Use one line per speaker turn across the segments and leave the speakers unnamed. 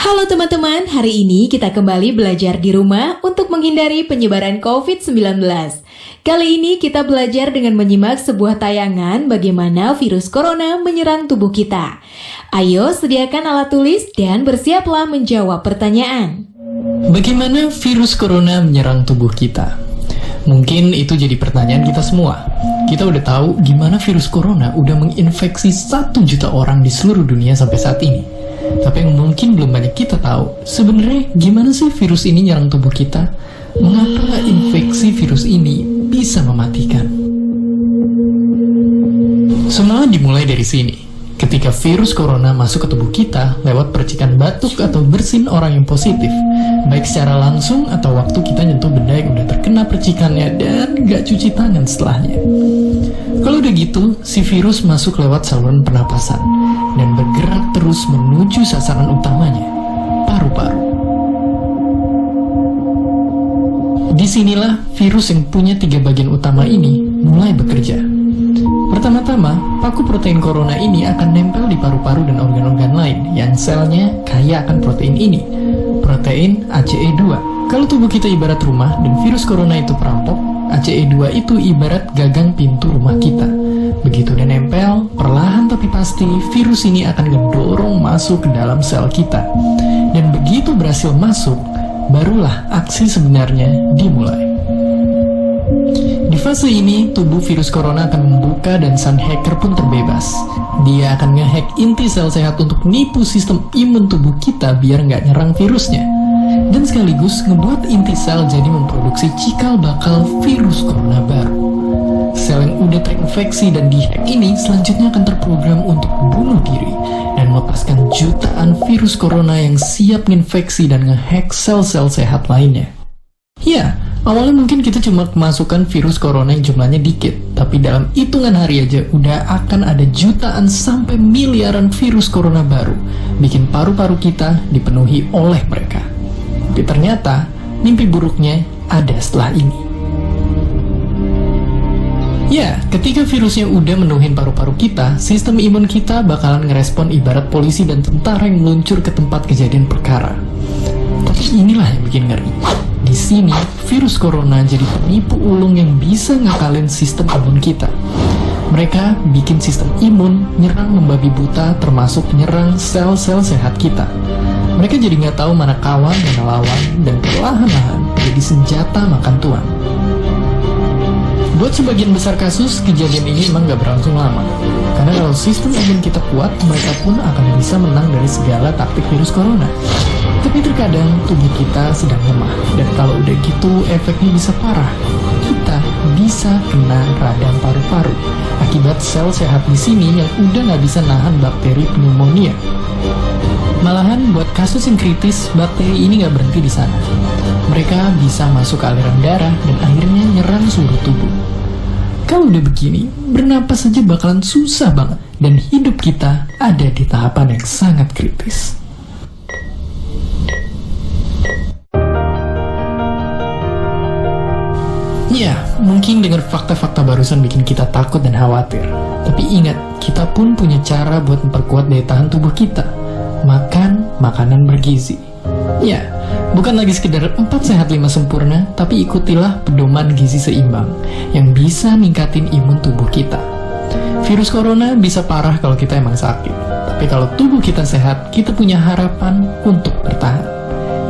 Halo teman-teman, hari ini kita kembali belajar di rumah untuk menghindari penyebaran COVID-19. Kali ini kita belajar dengan menyimak sebuah tayangan bagaimana virus corona menyerang tubuh kita. Ayo sediakan alat tulis dan bersiaplah menjawab pertanyaan.
Bagaimana virus corona menyerang tubuh kita? Mungkin itu jadi pertanyaan kita semua. Kita udah tahu gimana virus corona udah menginfeksi 1 juta orang di seluruh dunia sampai saat ini. Tapi yang mungkin belum banyak kita tahu, sebenarnya gimana sih virus ini nyerang tubuh kita? Mengapa infeksi virus ini bisa mematikan? Semua dimulai dari sini. Ketika virus corona masuk ke tubuh kita lewat percikan batuk atau bersin orang yang positif, baik secara langsung atau waktu kita nyentuh benda yang udah terkena percikannya dan gak cuci tangan setelahnya. Kalau udah gitu, si virus masuk lewat saluran pernapasan dan bergerak terus menuju sasaran utamanya, paru-paru. Disinilah virus yang punya 3 bagian utama ini mulai bekerja. Pertama-tama, paku protein corona ini akan nempel di paru-paru dan organ-organ lain yang selnya kaya akan protein ini, protein ACE2. Kalau tubuh kita ibarat rumah dan virus corona itu perampok, ACE2 itu ibarat gagang pintu rumah kita. Begitu dia nempel, perlahan tapi pasti virus ini akan ngedorong masuk ke dalam sel kita. Dan begitu berhasil masuk, barulah aksi sebenarnya dimulai. Di fase ini, tubuh virus corona akan membuka dan sang hacker pun terbebas. Dia akan ngehack inti sel sehat untuk nipu sistem imun tubuh kita biar nggak nyerang virusnya. Dan sekaligus ngebuat inti sel jadi memproduksi cikal bakal virus corona baru. Sel yang udah terinfeksi dan dihack ini selanjutnya akan terprogram untuk bunuh diri dan melepaskan jutaan virus corona yang siap nginfeksi dan ngehack sel-sel sehat lainnya. Ya, awalnya mungkin kita cuma kemasukan virus corona yang jumlahnya dikit, tapi dalam hitungan hari aja udah akan ada jutaan sampai miliaran virus corona baru, bikin paru-paru kita dipenuhi oleh mereka. Tapi ternyata, mimpi buruknya ada setelah ini. Ya, ketika virusnya udah menuhin paru-paru kita, sistem imun kita bakalan ngerespon ibarat polisi dan tentara yang meluncur ke tempat kejadian perkara. Tapi inilah yang bikin ngeri. Di sini, virus corona jadi penipu ulung yang bisa ngakalin sistem imun kita. Mereka bikin sistem imun nyerang membabi buta termasuk nyerang sel-sel sehat kita. Mereka jadi nggak tahu mana kawan dan lawan dan perlahan-lahan jadi senjata makan tuan. Buat sebagian besar kasus, kejadian ini emang gak berlangsung lama. Karena kalau sistem imun kita kuat, mereka pun akan bisa menang dari segala taktik virus corona. Tapi terkadang tubuh kita sedang lemah, dan kalau udah gitu efeknya bisa parah. Kita bisa kena radang paru-paru akibat sel sehat di sini yang udah gak bisa nahan bakteri pneumonia. Malahan buat kasus yang kritis, bakteri ini gak berhenti di sana. Mereka bisa masuk ke aliran darah dan akhirnya nyerang seluruh tubuh. Kalau udah begini, bernapas saja bakalan susah banget dan hidup kita ada di tahapan yang sangat kritis. Ya, mungkin dengan fakta-fakta barusan bikin kita takut dan khawatir. Tapi ingat, kita pun punya cara buat memperkuat daya tahan tubuh kita. Makan makanan bergizi. Ya, bukan lagi sekedar 4 sehat 5 sempurna, tapi ikutilah pedoman gizi seimbang yang bisa ningkatin imun tubuh kita. Virus corona bisa parah kalau kita emang sakit, tapi kalau tubuh kita sehat, kita punya harapan untuk bertahan.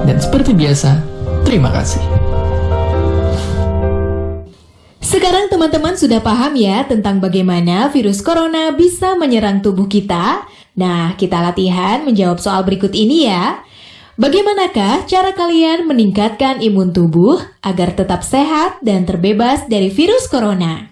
Dan seperti biasa, terima kasih.
Sekarang teman-teman sudah paham ya tentang bagaimana virus corona bisa menyerang tubuh kita? Nah, kita latihan menjawab soal berikut ini ya. Bagaimanakah cara kalian meningkatkan imun tubuh agar tetap sehat dan terbebas dari virus corona?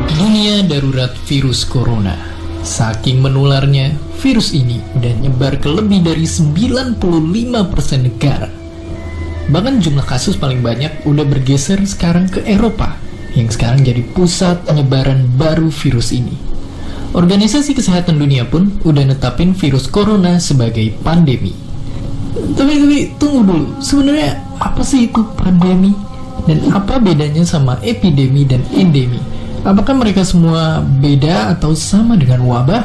Dunia darurat virus corona. Saking menularnya, virus ini udah nyebar ke lebih dari 95% negara. Bahkan jumlah kasus paling banyak udah bergeser sekarang ke Eropa, yang sekarang jadi pusat penyebaran baru virus ini. Organisasi Kesehatan Dunia pun udah netapin virus corona sebagai pandemi. Tapi tunggu dulu, sebenarnya apa sih itu pandemi? Dan apa bedanya sama epidemi dan endemi? Apakah mereka semua beda atau sama dengan wabah?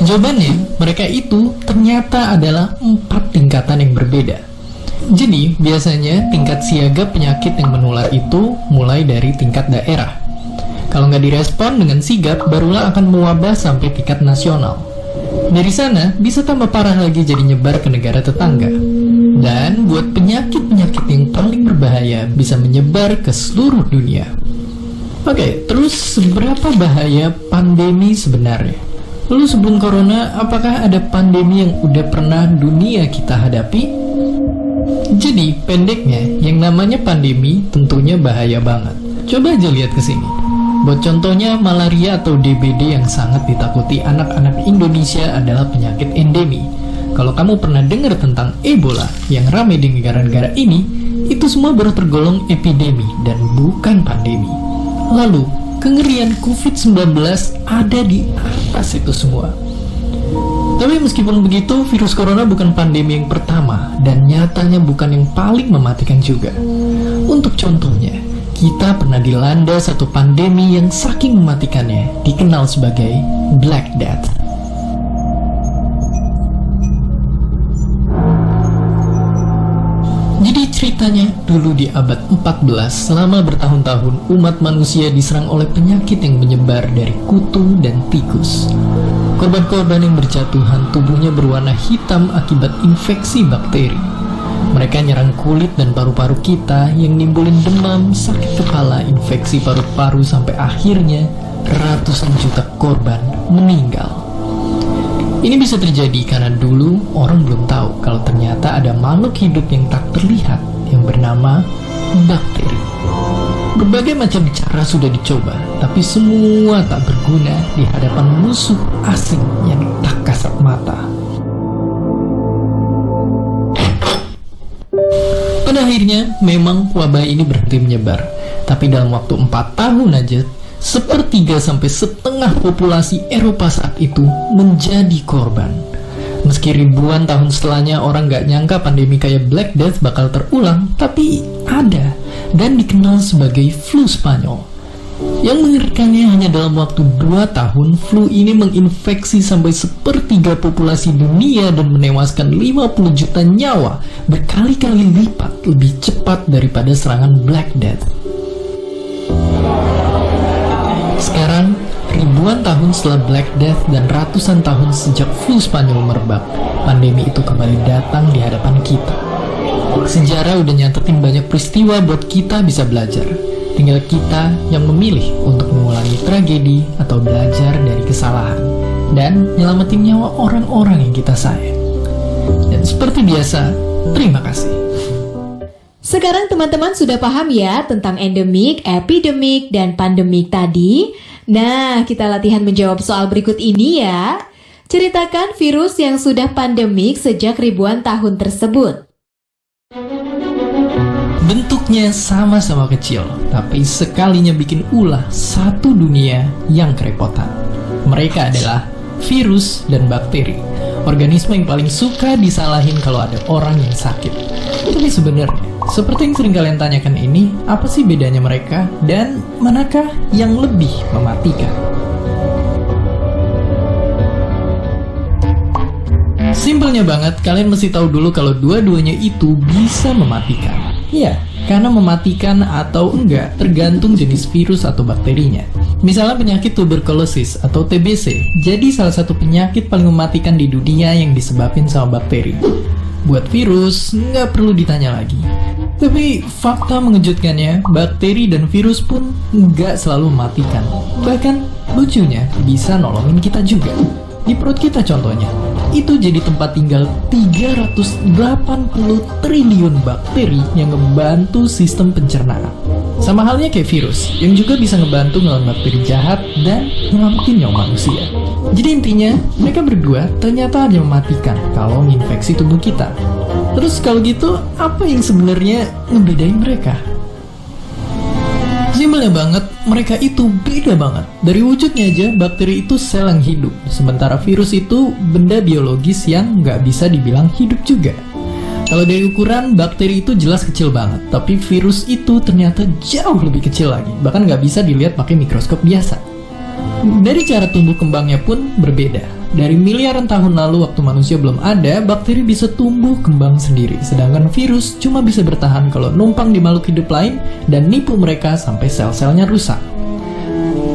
Jawabannya, mereka itu ternyata adalah 4 tingkatan yang berbeda. Jadi, biasanya tingkat siaga penyakit yang menular itu mulai dari tingkat daerah. Kalau nggak direspon dengan sigap, barulah akan mewabah sampai tingkat nasional. Dari sana, bisa tambah parah lagi jadi nyebar ke negara tetangga. Dan buat penyakit-penyakit yang paling berbahaya bisa menyebar ke seluruh dunia. Oke, terus seberapa bahaya pandemi sebenarnya? Lalu sebelum corona, apakah ada pandemi yang udah pernah dunia kita hadapi? Jadi, pendeknya, yang namanya pandemi tentunya bahaya banget. Coba aja lihat ke sini. Buat contohnya, malaria atau DBD yang sangat ditakuti anak-anak Indonesia adalah penyakit endemi. Kalau kamu pernah dengar tentang Ebola yang ramai di negara-negara ini, itu semua baru tergolong epidemi dan bukan pandemi. Lalu, kengerian COVID-19 ada di atas itu semua. Tapi meskipun begitu, virus corona bukan pandemi yang pertama dan nyatanya bukan yang paling mematikan juga. Untuk contohnya, kita pernah dilanda satu pandemi yang saking mematikannya dikenal sebagai Black Death. Jadi ceritanya dulu di abad 14, selama bertahun-tahun umat manusia diserang oleh penyakit yang menyebar dari kutu dan tikus. Korban-korban yang berjatuhan tubuhnya berwarna hitam akibat infeksi bakteri. Mereka nyerang kulit dan paru-paru kita yang nimbulin demam, sakit kepala, infeksi paru-paru sampai akhirnya ratusan juta korban meninggal. Ini bisa terjadi karena dulu orang belum tahu kalau ternyata ada makhluk hidup yang tak terlihat yang bernama bakteri. Berbagai macam cara sudah dicoba, tapi semua tak berguna di hadapan musuh asing yang tak kasat mata. Pada akhirnya, memang wabah ini berhenti menyebar. Tapi dalam waktu 4 tahun aja, 1/3 sampai setengah populasi Eropa saat itu menjadi korban. Meski ribuan tahun setelahnya orang gak nyangka pandemi kayak Black Death bakal terulang, tapi ada dan dikenal sebagai flu Spanyol. Yang mengerikannya hanya dalam waktu 2 tahun, flu ini menginfeksi sampai 1/3 populasi dunia dan menewaskan 50 juta nyawa, berkali-kali lipat lebih cepat daripada serangan Black Death. Sekarang, ribuan tahun setelah Black Death dan ratusan tahun sejak flu Spanyol merebak, pandemi itu kembali datang di hadapan kita. Sejarah udah nyatetin banyak peristiwa buat kita bisa belajar. Tinggal kita yang memilih untuk mengulangi tragedi atau belajar dari kesalahan dan nyelamatin nyawa orang-orang yang kita sayang. Dan seperti biasa, terima kasih.
Sekarang teman-teman sudah paham ya tentang endemik, epidemik, dan pandemik tadi? Nah, kita latihan menjawab soal berikut ini ya. Ceritakan virus yang sudah pandemik sejak ribuan tahun tersebut.
Bentuknya sama-sama kecil, tapi sekalinya bikin ulah satu dunia yang kerepotan. Mereka adalah virus dan bakteri, organisme yang paling suka disalahin kalau ada orang yang sakit. Tapi sebenarnya, seperti yang sering kalian tanyakan ini, apa sih bedanya mereka dan manakah yang lebih mematikan? Simpelnya banget, kalian mesti tahu dulu kalau dua-duanya itu bisa mematikan. Ya, karena mematikan atau enggak tergantung jenis virus atau bakterinya. Misalnya penyakit tuberkulosis atau TBC, jadi salah satu penyakit paling mematikan di dunia yang disebabin sama bakteri. Buat virus, nggak perlu ditanya lagi. Tapi fakta mengejutkannya, bakteri dan virus pun nggak selalu mematikan. Bahkan, lucunya bisa nolongin kita juga. Di perut kita contohnya, itu jadi tempat tinggal 380 triliun bakteri yang ngebantu sistem pencernaan. Sama halnya kayak virus, yang juga bisa ngebantu ngelawan bakteri jahat dan nyelamatin nyawa manusia. Jadi intinya, mereka berdua ternyata hanya mematikan kalau menginfeksi tubuh kita. Terus kalau gitu, apa yang sebenarnya ngebedain mereka? Simpelnya banget, mereka itu beda banget. Dari wujudnya aja, bakteri itu sel yang hidup, sementara virus itu benda biologis yang nggak bisa dibilang hidup juga. Kalau dari ukuran, bakteri itu jelas kecil banget, tapi virus itu ternyata jauh lebih kecil lagi, bahkan nggak bisa dilihat pakai mikroskop biasa. Dari cara tumbuh kembangnya pun berbeda. Dari miliaran tahun lalu waktu manusia belum ada, bakteri bisa tumbuh kembang sendiri, sedangkan virus cuma bisa bertahan kalau numpang di makhluk hidup lain dan nipu mereka sampai sel-selnya rusak.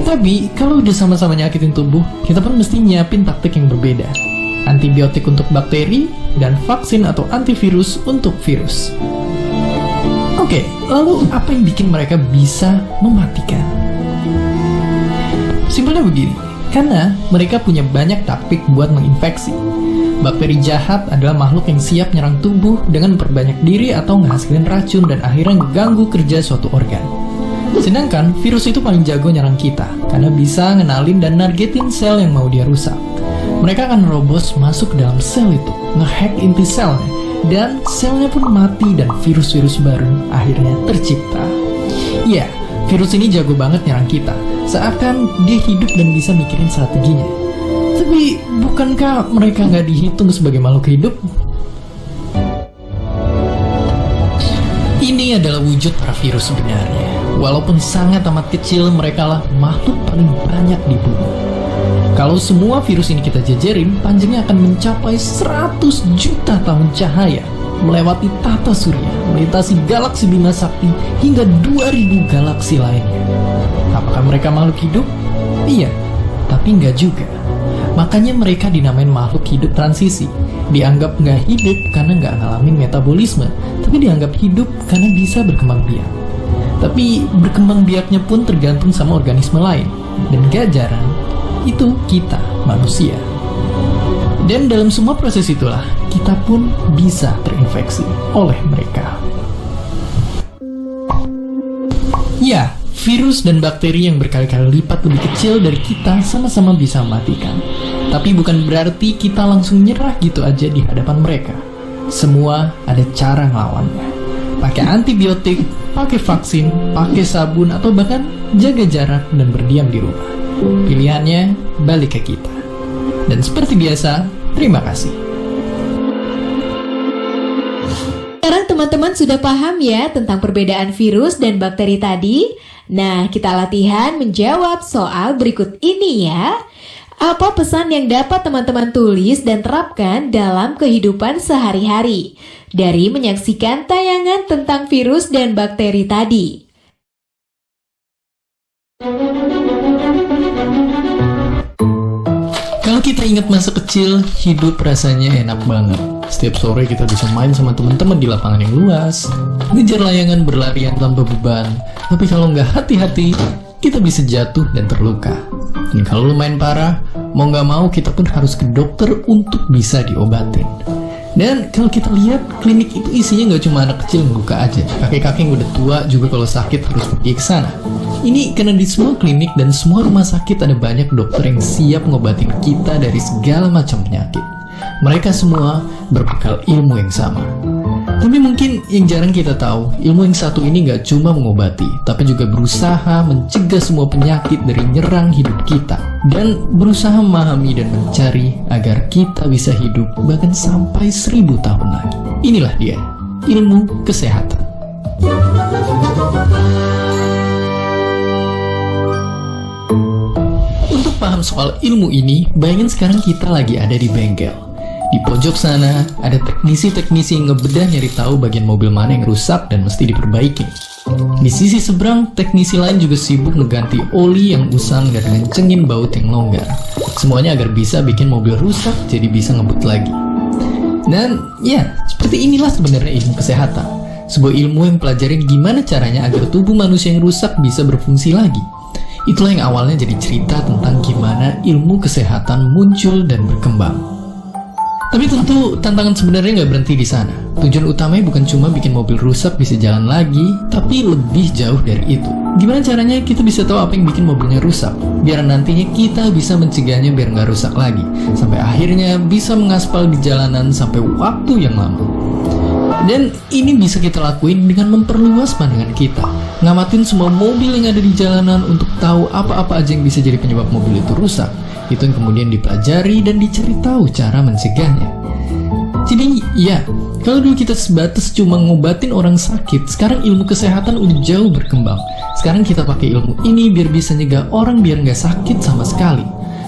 Tapi, kalau udah sama-sama nyakitin tubuh, kita pun mesti nyiapin taktik yang berbeda. Antibiotik untuk bakteri, dan vaksin atau antivirus untuk virus. Oke, lalu apa yang bikin mereka bisa mematikan? Simpelnya begini, karena mereka punya banyak taktik buat menginfeksi. Bakteri jahat adalah makhluk yang siap nyerang tubuh dengan memperbanyak diri atau ngehasilin racun dan akhirnya ngeganggu kerja suatu organ. Sedangkan virus itu paling jago nyerang kita, karena bisa ngenalin dan nargetin sel yang mau dia rusak. Mereka akan nerobos masuk ke dalam sel itu, ngehack inti selnya, dan selnya pun mati dan virus-virus baru akhirnya tercipta. Ya, virus ini jago banget nyerang kita, seakan dia hidup dan bisa mikirin strateginya. Tapi, bukankah mereka nggak dihitung sebagai makhluk hidup? Ini adalah wujud para virus sebenarnya. Walaupun sangat amat kecil, mereka lah makhluk paling banyak di bumi. Kalau semua virus ini kita jajarin, panjangnya akan mencapai 100 juta tahun cahaya, melewati tata surya, melintasi galaksi Bima Sakti, hingga 2000 galaksi lainnya. Apakah mereka makhluk hidup? Iya, tapi nggak juga. Makanya mereka dinamain makhluk hidup transisi. Dianggap nggak hidup karena nggak ngalamin metabolisme, tapi dianggap hidup karena bisa berkembang biak. Tapi berkembang biaknya pun tergantung sama organisme lain, dan gak jarang itu kita, manusia. Dan dalam semua proses itulah, kita pun bisa terinfeksi oleh mereka. Ya, virus dan bakteri yang berkali-kali lipat lebih kecil dari kita sama-sama bisa mematikan. Tapi bukan berarti kita langsung nyerah gitu aja di hadapan mereka. Semua ada cara ngelawannya. Pakai antibiotik, pakai vaksin, pakai sabun, atau bahkan jaga jarak dan berdiam di rumah. Pilihannya balik ke kita. Dan seperti biasa, terima kasih.
Sekarang teman-teman sudah paham ya tentang perbedaan virus dan bakteri tadi? Nah, kita latihan menjawab soal berikut ini ya. Apa pesan yang dapat teman-teman tulis dan terapkan dalam kehidupan sehari-hari dari menyaksikan tayangan tentang virus dan bakteri tadi?
Kalau kita ingat masa kecil, hidup rasanya enak banget. Setiap sore kita bisa main sama teman-teman di lapangan yang luas, ngejar layangan berlarian tanpa beban. Tapi kalau nggak hati-hati, kita bisa jatuh dan terluka. Dan kalau lumayan parah, mau nggak mau kita pun harus ke dokter untuk bisa diobatin. Dan kalau kita lihat, klinik itu isinya nggak cuma anak kecil yang buka aja. Kakek-kakek yang udah tua juga kalau sakit harus pergi ke sana. Ini karena di semua klinik dan semua rumah sakit ada banyak dokter yang siap ngobatin kita dari segala macam penyakit. Mereka semua berbekal ilmu yang sama. Tapi mungkin yang jarang kita tahu, ilmu yang satu ini gak cuma mengobati, tapi juga berusaha mencegah semua penyakit dari nyerang hidup kita. Dan berusaha memahami dan mencari agar kita bisa hidup bahkan sampai 1000 tahun lagi. Inilah dia, ilmu kesehatan. Untuk paham soal ilmu ini, bayangin sekarang kita lagi ada di bengkel. Di pojok sana, ada teknisi-teknisi yang ngebedah nyari tahu bagian mobil mana yang rusak dan mesti diperbaiki. Di sisi seberang, teknisi lain juga sibuk ngeganti oli yang usang dan ngencengin baut yang longgar. Semuanya agar bisa bikin mobil rusak jadi bisa ngebut lagi. Dan ya, seperti inilah sebenarnya ilmu kesehatan. Sebuah ilmu yang pelajarin gimana caranya agar tubuh manusia yang rusak bisa berfungsi lagi. Itulah yang awalnya jadi cerita tentang gimana ilmu kesehatan muncul dan berkembang. Tapi tentu tantangan sebenarnya nggak berhenti di sana. Tujuan utamanya bukan cuma bikin mobil rusak bisa jalan lagi, tapi lebih jauh dari itu. Gimana caranya kita bisa tahu apa yang bikin mobilnya rusak, biar nantinya kita bisa mencegahnya biar nggak rusak lagi, sampai akhirnya bisa mengaspal di jalanan sampai waktu yang lama. Dan ini bisa kita lakuin dengan memperluas pandangan kita, ngamatin semua mobil yang ada di jalanan untuk tahu apa-apa aja yang bisa jadi penyebab mobil itu rusak. Itu yang kemudian dipelajari dan dicari tahu cara mencegahnya. Jadi ya, kalau dulu kita sebatas cuma ngobatin orang sakit, sekarang ilmu kesehatan udah jauh berkembang. Sekarang kita pakai ilmu ini biar bisa nyegah orang biar nggak sakit sama sekali.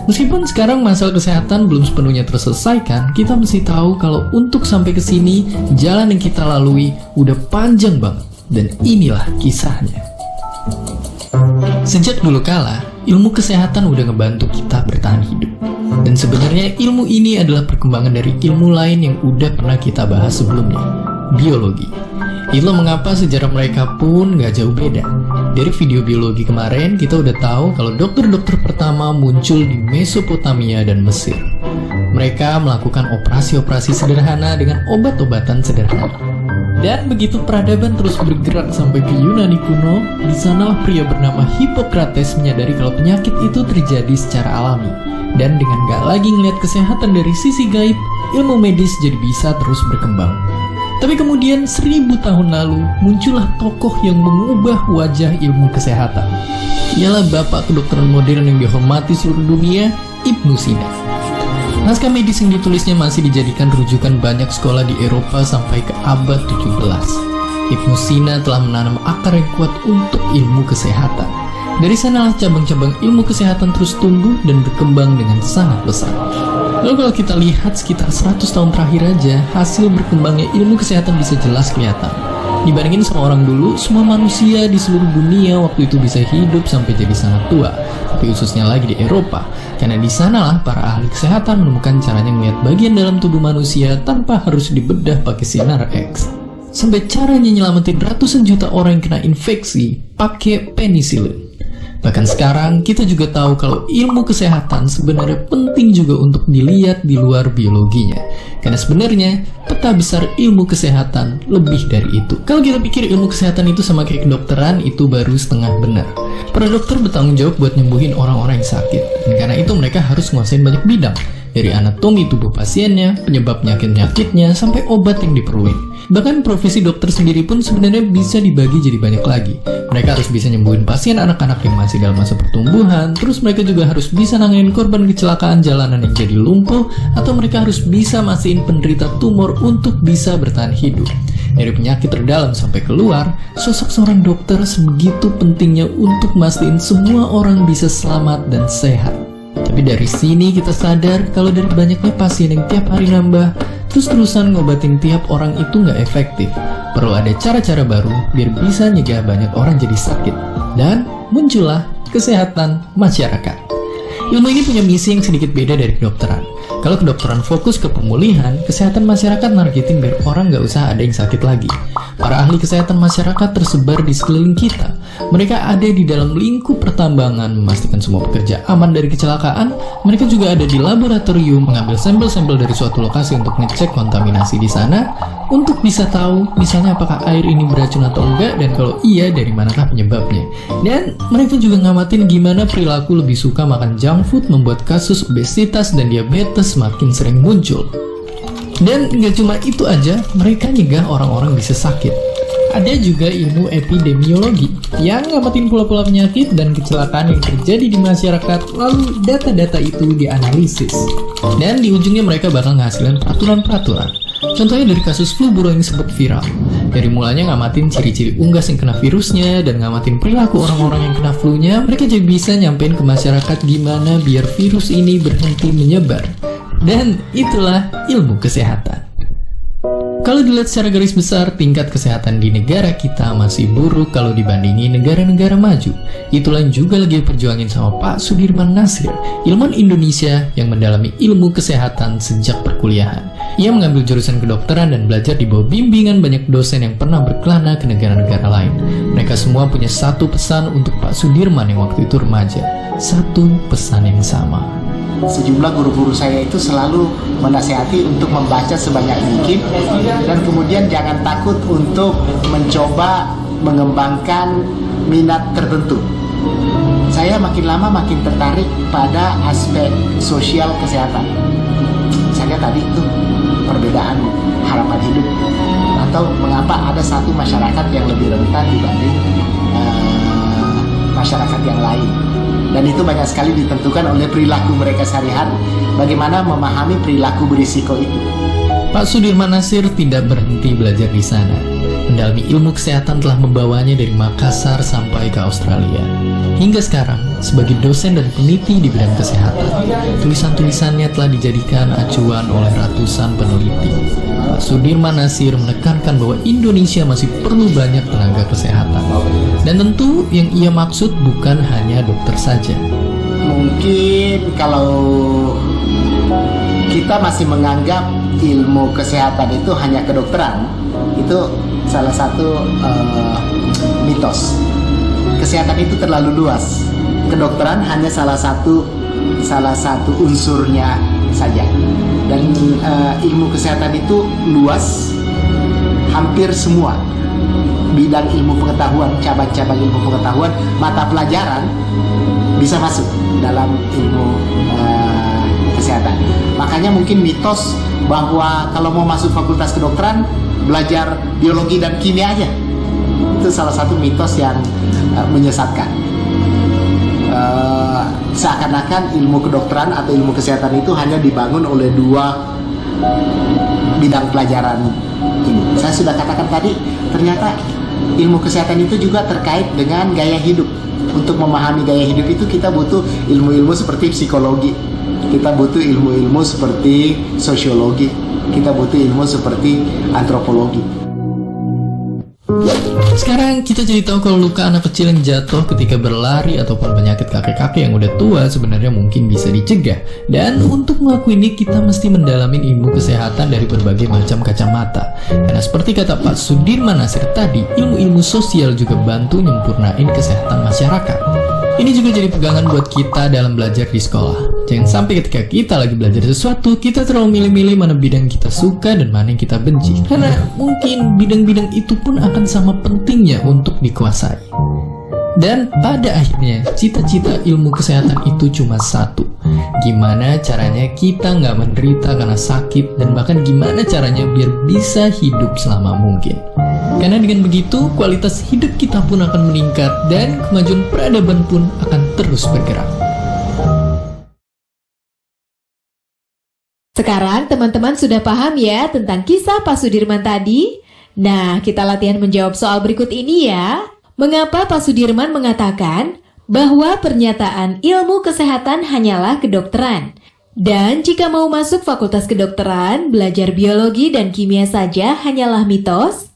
Meskipun sekarang masalah kesehatan belum sepenuhnya terselesaikan, kita mesti tahu kalau untuk sampai ke sini, jalan yang kita lalui udah panjang banget. Dan inilah kisahnya. Sejak dulu kala, ilmu kesehatan udah ngebantu kita bertahan hidup. Dan sebenarnya ilmu ini adalah perkembangan dari ilmu lain yang udah pernah kita bahas sebelumnya, biologi. Itulah mengapa sejarah mereka pun gak jauh beda. Dari video biologi kemarin, kita udah tahu kalau dokter-dokter pertama muncul di Mesopotamia dan Mesir. Mereka melakukan operasi-operasi sederhana dengan obat-obatan sederhana. Dan begitu peradaban terus bergerak sampai ke Yunani kuno, di sanalah pria bernama Hippocrates menyadari kalau penyakit itu terjadi secara alami. Dan dengan gak lagi ngelihat kesehatan dari sisi gaib, ilmu medis jadi bisa terus berkembang. Tapi kemudian 1000 tahun lalu, muncullah tokoh yang mengubah wajah ilmu kesehatan. Ialah bapak kedokteran modern yang dihormati seluruh dunia, Ibnu Sina. Naskah medis yang ditulisnya masih dijadikan rujukan banyak sekolah di Eropa sampai ke abad 17. Ibnu Sina telah menanam akar yang kuat untuk ilmu kesehatan. Dari sanalah cabang-cabang ilmu kesehatan terus tumbuh dan berkembang dengan sangat pesat. Lalu kalau kita lihat sekitar 100 tahun terakhir aja, hasil berkembangnya ilmu kesehatan bisa jelas kelihatan. Dibandingin sama orang dulu, semua manusia di seluruh dunia waktu itu bisa hidup sampai jadi sangat tua. Tapi khususnya lagi di Eropa, karena di sanalah para ahli kesehatan menemukan caranya melihat bagian dalam tubuh manusia tanpa harus dibedah pakai sinar X. Sampai caranya nyelamatin ratusan juta orang yang kena infeksi pakai penisilin. Bahkan sekarang kita juga tahu kalau ilmu kesehatan sebenarnya penting juga untuk dilihat di luar biologinya. Karena sebenarnya peta besar ilmu kesehatan lebih dari itu. Kalau kita pikir ilmu kesehatan itu sama kayak kedokteran, itu baru setengah benar. Para dokter bertanggung jawab buat nyembuhin orang-orang yang sakit. Dan karena itu mereka harus nguasain banyak bidang. Dari anatomi tubuh pasiennya, penyebab penyakit-penyakitnya, sampai obat yang diperluin. Bahkan profesi dokter sendiri pun sebenarnya bisa dibagi jadi banyak lagi. Mereka harus bisa nyembuhin pasien anak-anak yang masih dalam masa pertumbuhan, terus mereka juga harus bisa nanganin korban kecelakaan jalanan yang jadi lumpuh, atau mereka harus bisa mastiin penderita tumor untuk bisa bertahan hidup. Dari penyakit terdalam sampai keluar, sosok seorang dokter sebegitu pentingnya untuk mastiin semua orang bisa selamat dan sehat. Tapi dari sini kita sadar kalau dari banyaknya pasien yang tiap hari nambah, terus-terusan ngobatin tiap orang itu nggak efektif. Perlu ada cara-cara baru biar bisa nyegah banyak orang jadi sakit. Dan muncullah kesehatan masyarakat. Ilmu ini punya misi yang sedikit beda dari kedokteran. Kalau kedokteran fokus ke pemulihan, kesehatan masyarakat nargetin biar orang nggak usah ada yang sakit lagi. Para ahli kesehatan masyarakat tersebar di sekeliling kita. Mereka ada di dalam lingkup pertambangan, memastikan semua pekerja aman dari kecelakaan. Mereka juga ada di laboratorium, mengambil sampel-sampel dari suatu lokasi untuk ngecek kontaminasi di sana, untuk bisa tahu misalnya apakah air ini beracun atau enggak, dan kalau iya dari manakah penyebabnya. Dan mereka juga ngamatin gimana perilaku lebih suka makan junk food membuat kasus obesitas dan diabetes semakin sering muncul. Dan nggak cuma itu aja, mereka nyegah orang-orang bisa sakit. Ada juga ilmu epidemiologi yang ngamatin pola-pola penyakit dan kecelakaan yang terjadi di masyarakat, lalu data-data itu dianalisis. Dan di ujungnya mereka bakal ngasilin peraturan-peraturan. Contohnya dari kasus flu burung yang sempat viral. Dari mulanya ngamatin ciri-ciri unggas yang kena virusnya dan ngamatin perilaku orang-orang yang kena flu-nya, mereka jadi bisa nyampein ke masyarakat gimana biar virus ini berhenti menyebar. Dan itulah ilmu kesehatan. Kalau dilihat secara garis besar, tingkat kesehatan di negara kita masih buruk kalau dibandingi negara-negara maju. Itulah yang juga lagi diperjuangin sama Pak Sudirman Nasir, ilmuwan Indonesia yang mendalami ilmu kesehatan sejak perkuliahan. Ia mengambil jurusan kedokteran dan belajar di bawah bimbingan banyak dosen yang pernah berkelana ke negara-negara lain. Mereka semua punya satu pesan untuk Pak Sudirman yang waktu itu remaja. Satu pesan yang sama.
Sejumlah guru-guru saya itu selalu menasihati untuk membaca sebanyak mungkin dan kemudian jangan takut untuk mencoba mengembangkan minat tertentu. Saya makin lama makin tertarik pada aspek sosial kesehatan. Saya lihat tadi itu perbedaan harapan hidup atau mengapa ada satu masyarakat yang lebih rentan dibanding masyarakat yang lain. Dan itu banyak sekali ditentukan oleh perilaku mereka sehari-hari, bagaimana memahami perilaku berisiko itu.
Pak Sudirman Nasir tidak berhenti belajar di sana. Mendalami ilmu kesehatan telah membawanya dari Makassar sampai ke Australia. Hingga sekarang, sebagai dosen dan peneliti di bidang kesehatan, tulisan-tulisannya telah dijadikan acuan oleh ratusan peneliti. Pak Sudirman Nasir menekankan bahwa Indonesia masih perlu banyak tenaga kesehatan. Dan tentu yang ia maksud bukan hanya dokter saja.
Mungkin kalau kita masih menganggap ilmu kesehatan itu hanya kedokteran, itu salah satu mitos. Kesehatan itu terlalu luas. Kedokteran hanya salah satu unsurnya saja. Dan ilmu kesehatan itu luas, hampir semua bidang ilmu pengetahuan, cabang-cabang ilmu pengetahuan, mata pelajaran bisa masuk dalam ilmu kesehatan. Makanya mungkin mitos bahwa kalau mau masuk fakultas kedokteran belajar biologi dan kimia aja, itu salah satu mitos yang menyesatkan. Seakan-akan ilmu kedokteran atau ilmu kesehatan itu hanya dibangun oleh dua bidang pelajaran ini. Saya sudah katakan tadi, ternyata ilmu kesehatan itu juga terkait dengan gaya hidup. Untuk memahami gaya hidup itu kita butuh ilmu-ilmu seperti psikologi, kita butuh ilmu-ilmu seperti sosiologi, kita butuh ilmu seperti antropologi.
Sekarang kita jadi tahu kalau luka anak kecil yang jatuh ketika berlari ataupun penyakit kakek-kakek yang udah tua sebenarnya mungkin bisa dicegah. Dan untuk melakukan ini kita mesti mendalamin ilmu kesehatan dari berbagai macam kacamata. Karena seperti kata Pak Sudirman Nasir tadi, ilmu-ilmu sosial juga bantu nyempurnain kesehatan masyarakat. Ini juga jadi pegangan buat kita dalam belajar di sekolah. Jangan sampai ketika kita lagi belajar sesuatu, kita terlalu milih-milih mana bidang kita suka dan mana yang kita benci. Karena mungkin bidang-bidang itu pun akan sama pentingnya untuk dikuasai. Dan pada akhirnya, cita-cita ilmu kesehatan itu cuma satu. Gimana caranya kita nggak menderita karena sakit, dan bahkan gimana caranya biar bisa hidup selama mungkin. Karena dengan begitu, kualitas hidup kita pun akan meningkat dan kemajuan peradaban pun akan terus bergerak.
Sekarang teman-teman sudah paham ya tentang kisah Pak Sudirman tadi? Nah, kita latihan menjawab soal berikut ini ya. Mengapa Pak Sudirman mengatakan bahwa pernyataan ilmu kesehatan hanyalah kedokteran? Dan jika mau masuk fakultas kedokteran, belajar biologi dan kimia saja hanyalah mitos?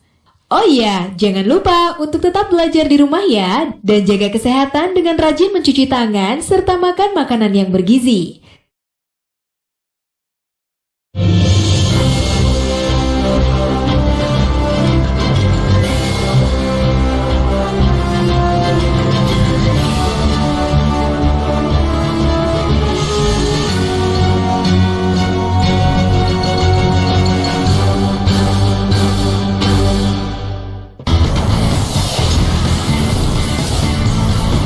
Oh iya, jangan lupa untuk tetap belajar di rumah ya, dan jaga kesehatan dengan rajin mencuci tangan serta makan makanan yang bergizi.